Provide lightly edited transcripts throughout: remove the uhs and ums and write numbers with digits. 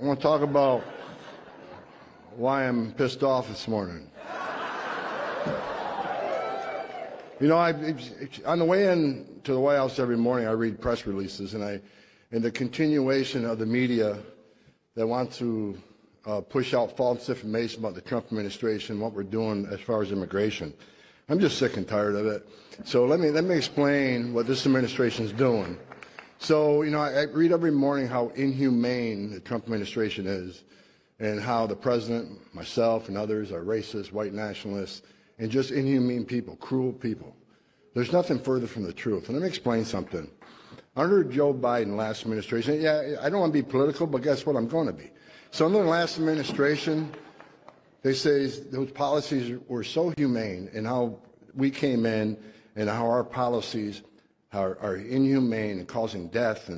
want to talk about why I'm pissed off this morning. You know, on the way in to the White House every morning, I read press releases, and the continuation of the media that want to push out false information about the Trump administration, what we're doing as far as immigration. I'm just sick and tired of it. So let me explain what this administration is doing. So, you know, I read every morning how inhumane the Trump administration is, and how the president, myself, and others are racist, white nationalists, and just inhumane people, cruel people. There's nothing further from the truth. And let me explain something. Under Joe Biden, last administration, yeah, I don't want to be political, but guess what? I'm going to be. So under the last administration, they say those policies were so humane, and how we came in and how our policies are inhumane and causing death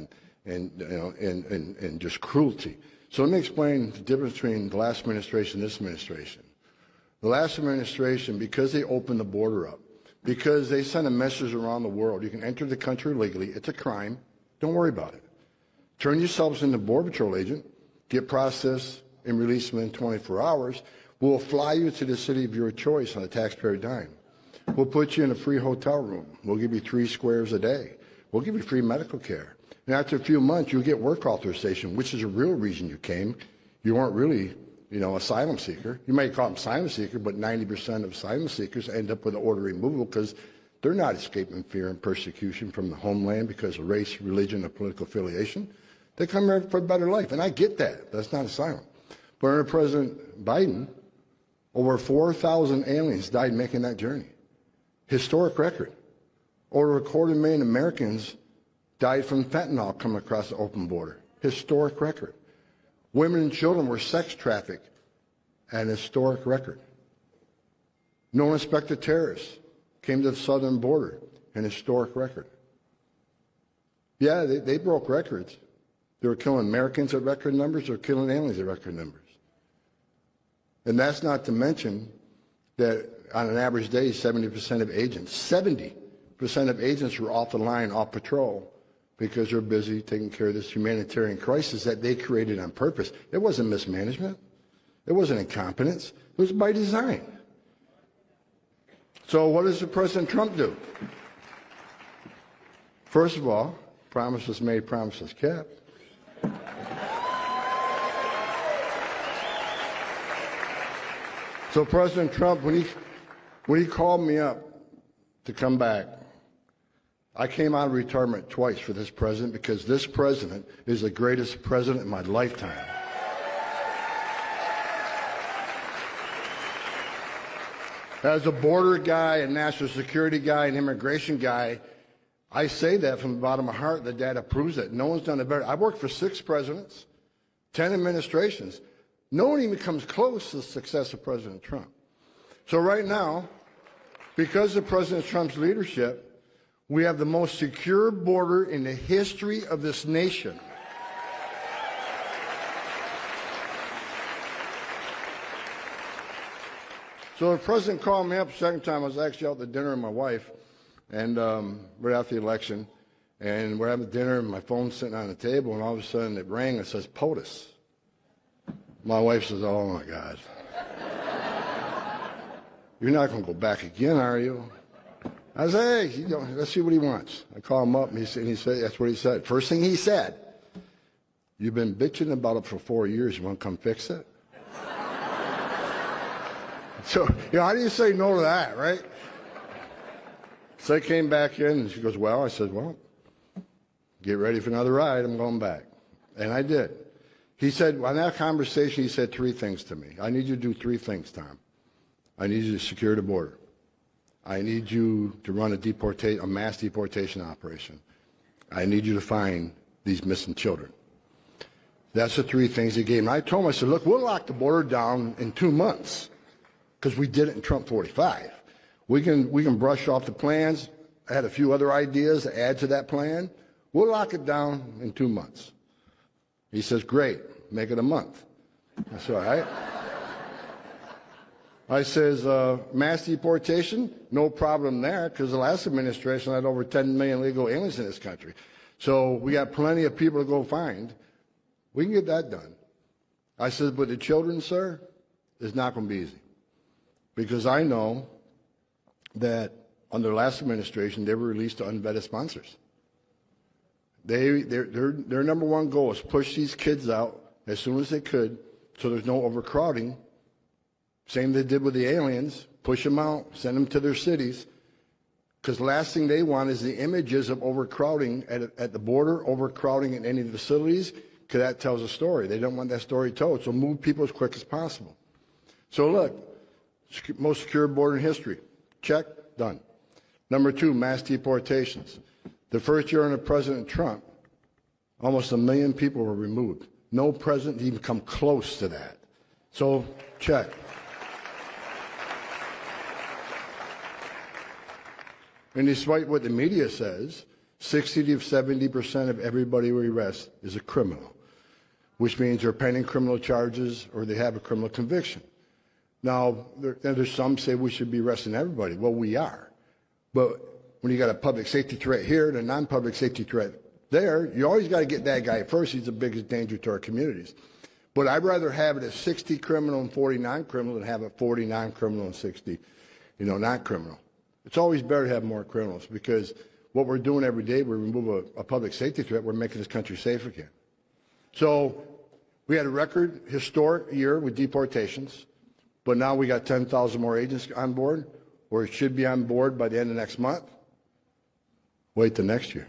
and just cruelty. So let me explain the difference between the last administration and this administration. The last administration, because they opened the border up, because they sent a message around the world, you can enter the country legally, it's a crime, don't worry about it. Turn yourselves into a Border Patrol agent, get processed and released within 24 hours. We'll fly you to the city of your choice on a taxpayer dime. We'll put you in a free hotel room. We'll give you 3 squares a day. We'll give you free medical care. And after a few months, you'll get work authorization, which is a real reason you came. You weren't really, asylum seeker. You may call them asylum seeker, but 90% of asylum seekers end up with an order removal because they're not escaping fear and persecution from the homeland because of race, religion, or political affiliation. They come here for a better life, and I get that. That's not asylum. But under President Biden, over 4,000 aliens died making that journey. Historic record. Over 250,000 Americans died from fentanyl coming across the open border. Historic record. Women and children were sex trafficked. An historic record. No unsuspected terrorists came to the southern border. An historic record. Yeah, they broke records. They were killing Americans at record numbers. They were killing aliens at record numbers. And that's not to mention that on an average day, 70% of agents were off the line, off patrol, because they're busy taking care of this humanitarian crisis that they created on purpose. It wasn't mismanagement. It wasn't incompetence. It was by design. So what does President Trump do? First of all, promises made, promises kept. So President Trump, when he called me up to come back, I came out of retirement twice for this president because this president is the greatest president in my lifetime. As a border guy, a national security guy, an immigration guy, I say that from the bottom of my heart. The data proves it. No one's done it better. I've worked for 6 presidents, 10 administrations. No one even comes close to the success of President Trump. So right now, because of President Trump's leadership, we have the most secure border in the history of this nation. So the president called me up the second time. I was actually out to dinner with my wife, and right after the election, and we're having dinner, and my phone's sitting on the table, and all of a sudden it rang and it says POTUS. My wife says, "Oh my God, you're not going to go back again, are you?" I said, "Hey, let's see what he wants." I call him up, and he said, that's what he said. First thing he said, "You've been bitching about it for 4 years. You want to come fix it?" So, how do you say no to that, right? So I came back in, and she goes, "Well," I said, "Well, get ready for another ride. I'm going back." And I did. He said, on that conversation, he said 3 things to me. "I need you to do 3 things, Tom. I need you to secure the border. I need you to run a mass deportation operation. I need you to find these missing children." That's the 3 things he gave me. I told him, I said, "Look, we'll lock the border down in 2 months because we did it in Trump 45. We can brush off the plans. I had a few other ideas to add to that plan. We'll lock it down in 2 months." He says, "Great, make it a month." I said, "All right." I says, "Mass deportation, no problem there, because the last administration had over 10 million illegal aliens in this country. So we got plenty of people to go find. We can get that done. I said, but the children, sir, it's not going to be easy. Because I know that under the last administration, they were released to unvetted sponsors. Their number one goal is push these kids out as soon as they could so there's no overcrowding. Same they did with the aliens, push them out, send them to their cities. Because the last thing they want is the images of overcrowding at the border, overcrowding in any facilities, because that tells a story. They don't want that story told, so move people as quick as possible. So look, most secure border in history. Check, done. Number 2, mass deportations. The first year under President Trump, almost 1 million people were removed. No president even come close to that. So check. And despite what the media says, 60 to 70% of everybody we arrest is a criminal, which means they're pending criminal charges or they have a criminal conviction. Now, there's some say we should be arresting everybody. Well, we are. But when you got a public safety threat here and a non-public safety threat there, you always got to get that guy first. He's the biggest danger to our communities. But I'd rather have it as 60 criminal and 40 non-criminal than have it 40 non-criminal and 60, not criminal. It's always better to have more criminals because what we're doing every day, we remove a public safety threat, we're making this country safe again. So we had a record historic year with deportations, but now we got 10,000 more agents on board, or it should be on board by the end of next month. Wait till next year.